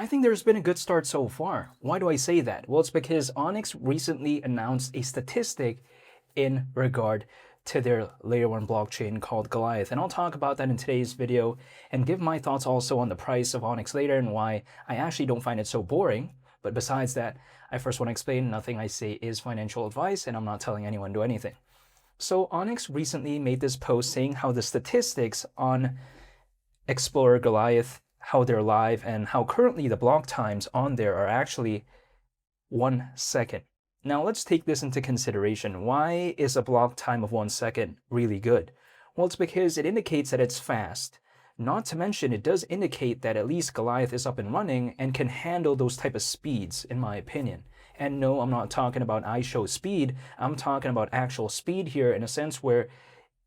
I think there's been a good start so far. Why do I say that? Well, it's because Onyx recently announced a statistic in regard to their layer 1 blockchain called Goliath. And I'll talk about that in today's video and give my thoughts also on the price of Onyx later and why I actually don't find it so boring. But besides that, I first want to explain nothing I say is financial advice and I'm not telling anyone to do anything. So Onyx recently made this post saying how the statistics on Explorer Goliath, how they're live, and how currently the block times on there are actually 1 second. Now let's take this into consideration. Why is a block time of 1 second really good? Well, it's because it indicates that it's fast. Not to mention, it does indicate that at least Goliath is up and running and can handle those type of speeds, in my opinion. And no, I'm not talking about iShow speed. I'm talking about actual speed here in a sense where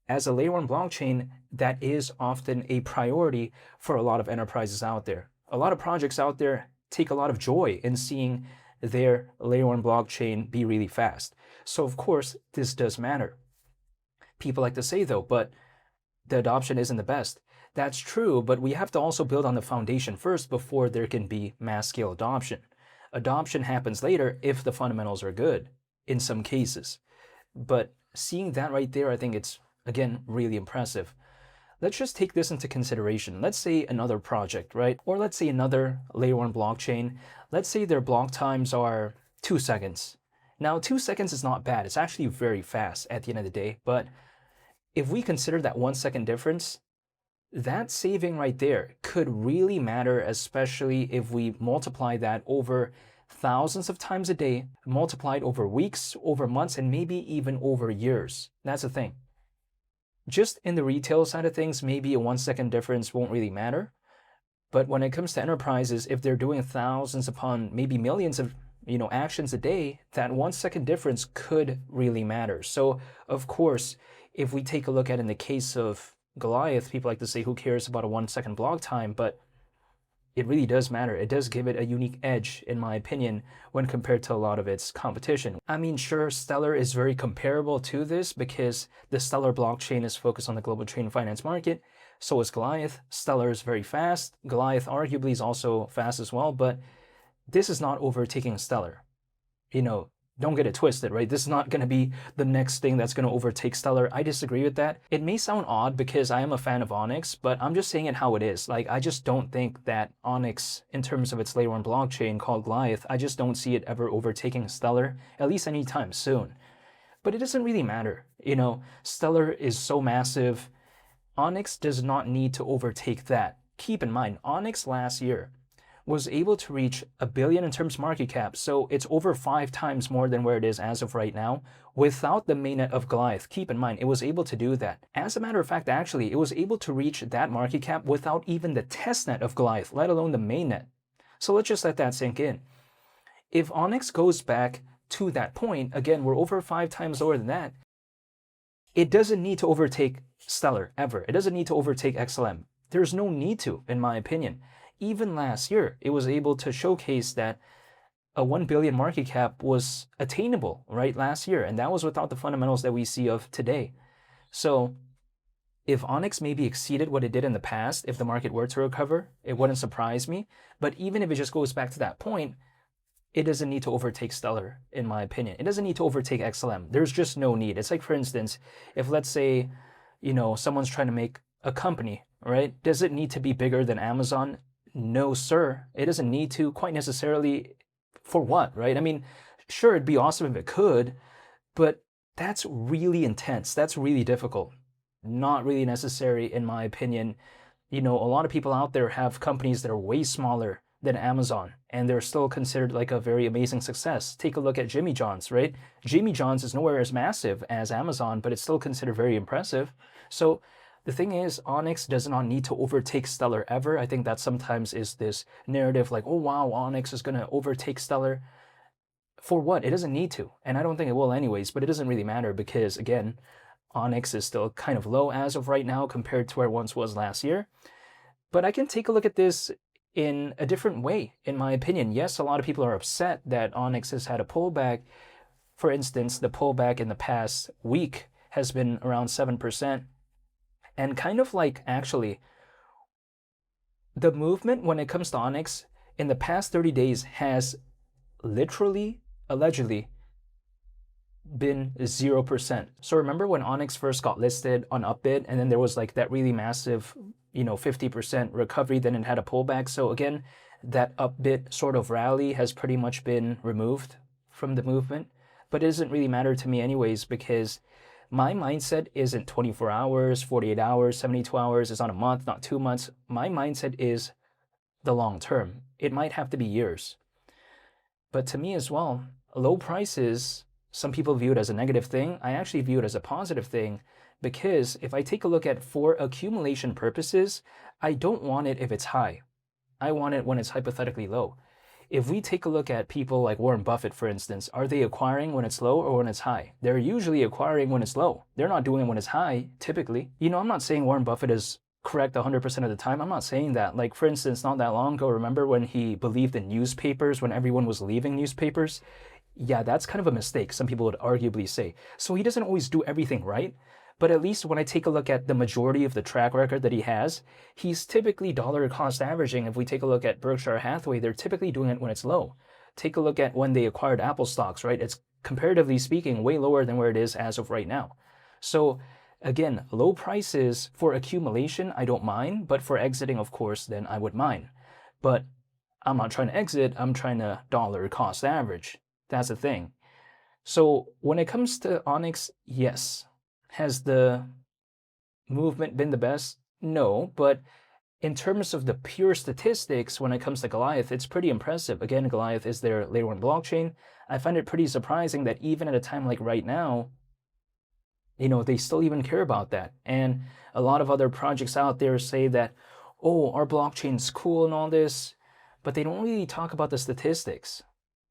as a layer 1 blockchain, that is often a priority for a lot of enterprises out there. A lot of projects out there take a lot of joy in seeing their layer 1 blockchain be really fast. So of course, this does matter. People like to say though, but the adoption isn't the best. That's true, but we have to also build on the foundation first before there can be mass scale adoption. Adoption happens later if the fundamentals are good, in some cases. But seeing that right there, I think it's, again, really impressive. Let's just take this into consideration. Let's say another project, right? Or let's say another layer 1 blockchain. Let's say their block times are 2 seconds. Now, 2 seconds is not bad. It's actually very fast at the end of the day. But if we consider that 1 second difference, that saving right there could really matter, especially if we multiply that over thousands of times a day, multiplied over weeks, over months, and maybe even over years. That's the thing. Just in the retail side of things, maybe a 1 second difference won't really matter. But when it comes to enterprises, if they're doing thousands upon maybe millions of actions a day, that 1 second difference could really matter. So of course, if we take a look at in the case of Goliath, people like to say, who cares about a 1 second block time? But it really does matter. It does give it a unique edge, in my opinion, when compared to a lot of its competition. I mean, sure, Stellar is very comparable to this because the Stellar blockchain is focused on the global trade and finance market. So is Goliath. Stellar is very fast. Goliath arguably is also fast as well, but this is not overtaking Stellar. Don't get it twisted, right? This is not going to be the next thing that's going to overtake Stellar. I disagree with that. It may sound odd because I am a fan of Onyx, but I'm just saying it how it is. Like, I just don't think that Onyx, in terms of its layer 1 blockchain called Goliath, I just don't see it ever overtaking Stellar, at least anytime soon. But it doesn't really matter. Stellar is so massive. Onyx does not need to overtake that. Keep in mind, Onyx last year was able to reach $1 billion in terms of market cap, so it's over 5 times more than where it is as of right now, without the mainnet of Goliath. Keep in mind, it was able to do that. As a matter of fact, actually, it was able to reach that market cap without even the testnet of Goliath, let alone the mainnet. So let's just let that sink in. If Onyx goes back to that point, again, we're over 5 times lower than that, it doesn't need to overtake Stellar, ever. It doesn't need to overtake XLM. There's no need to, in my opinion. Even last year, it was able to showcase that a 1 billion market cap was attainable, right, last year. And that was without the fundamentals that we see of today. So if Onyx maybe exceeded what it did in the past, if the market were to recover, it wouldn't surprise me. But even if it just goes back to that point, it doesn't need to overtake Stellar, in my opinion. It doesn't need to overtake XLM. There's just no need. It's like, for instance, if let's say, someone's trying to make a company, right? Does it need to be bigger than Amazon? No, sir. It doesn't need to, quite necessarily. For what, right? I mean, sure, it'd be awesome if it could, but that's really intense. That's really difficult. Not really necessary, in my opinion. A lot of people out there have companies that are way smaller than Amazon, and they're still considered like a very amazing success. Take a look at Jimmy John's, right? Jimmy John's is nowhere as massive as Amazon, but it's still considered very impressive. So the thing is, Onyx does not need to overtake Stellar ever. I think that sometimes is this narrative like, oh wow, Onyx is going to overtake Stellar. For what? It doesn't need to. And I don't think it will anyways, but it doesn't really matter because, again, Onyx is still kind of low as of right now compared to where it once was last year. But I can take a look at this in a different way, in my opinion. Yes, a lot of people are upset that Onyx has had a pullback. For instance, the pullback in the past week has been around 7%. And kind of like, actually, the movement when it comes to Onyx in the past 30 days has literally, allegedly, been 0%. So remember when Onyx first got listed on Upbit, and then there was like that really massive, 50% recovery, then it had a pullback. So again, that Upbit sort of rally has pretty much been removed from the movement. But it doesn't really matter to me anyways, because my mindset isn't 24 hours, 48 hours, 72 hours, it's not a month, not 2 months. My mindset is the long term. It might have to be years. But to me as well, low prices, some people view it as a negative thing. I actually view it as a positive thing, because if I take a look at for accumulation purposes, I don't want it if it's high. I want it when it's hypothetically low. If we take a look at people like Warren Buffett, for instance, are they acquiring when it's low or when it's high? They're usually acquiring when it's low. They're not doing it when it's high, typically. I'm not saying Warren Buffett is correct 100% of the time. I'm not saying that. Like, for instance, not that long ago, remember when he believed in newspapers, when everyone was leaving newspapers? Yeah, that's kind of a mistake, some people would arguably say. So he doesn't always do everything right, but at least when I take a look at the majority of the track record that he has, he's typically dollar cost averaging. If we take a look at Berkshire Hathaway, they're typically doing it when it's low. Take a look at when they acquired Apple stocks, right? It's comparatively speaking way lower than where it is as of right now. So again, low prices for accumulation, I don't mind, but for exiting, of course, then I would mind. But I'm not trying to exit, I'm trying to dollar cost average. That's the thing. So when it comes to Onyx, yes. Has the movement been the best? No, but in terms of the pure statistics, when it comes to Goliath, it's pretty impressive. Again, Goliath is their layer 1 blockchain. I find it pretty surprising that even at a time like right now, they still even care about that. And a lot of other projects out there say that, oh, our blockchain's cool and all this, but they don't really talk about the statistics.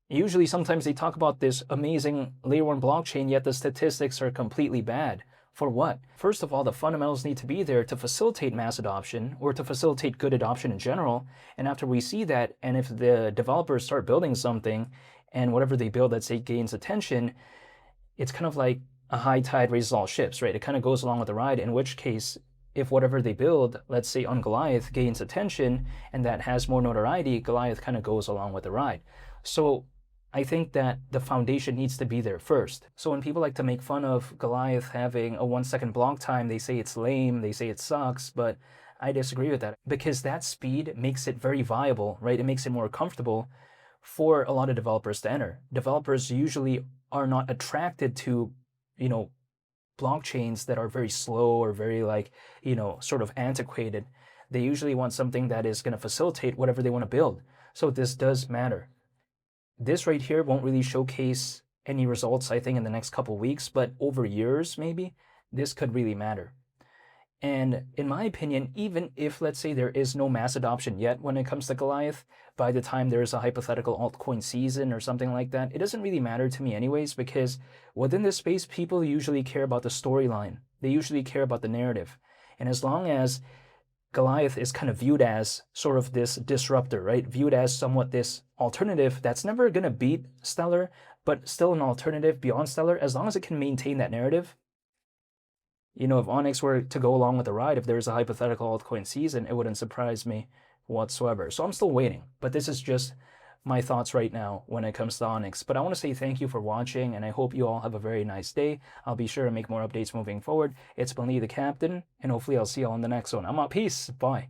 Usually, sometimes they talk about this amazing layer 1 blockchain, yet the statistics are completely bad. For what? First of all, the fundamentals need to be there to facilitate mass adoption, or to facilitate good adoption in general. And after we see that, and if the developers start building something, and whatever they build, let's say, gains attention, it's kind of like a high tide raises all ships, right? It kind of goes along with the ride, in which case, if whatever they build, let's say on Goliath, gains attention, and that has more notoriety, Goliath kind of goes along with the ride. So I think that the foundation needs to be there first. So when people like to make fun of Goliath having a 1-second block time, they say it's lame, they say it sucks, but I disagree with that, because that speed makes it very viable, right? It makes it more comfortable for a lot of developers to enter. Developers usually are not attracted to, blockchains that are very slow or very sort of antiquated. They usually want something that is going to facilitate whatever they want to build. So this does matter. This right here won't really showcase any results, I think, in the next couple weeks, but over years, maybe, this could really matter. And in my opinion, even if, let's say, there is no mass adoption yet when it comes to Goliath, by the time there's a hypothetical altcoin season or something like that, it doesn't really matter to me anyways, because within this space, people usually care about the storyline. They usually care about the narrative. And as long as Goliath is kind of viewed as sort of this disruptor, right? Viewed as somewhat this alternative that's never going to beat Stellar, but still an alternative beyond Stellar, as long as it can maintain that narrative. If Onyx were to go along with the ride, if there's a hypothetical altcoin season, it wouldn't surprise me whatsoever. So I'm still waiting, but this is just my thoughts right now when it comes to Onyx. But I want to say thank you for watching, and I hope you all have a very nice day. I'll be sure to make more updates moving forward. It's been Lee the Captain, and hopefully I'll see you all in the next one. I'm out. Peace. Bye.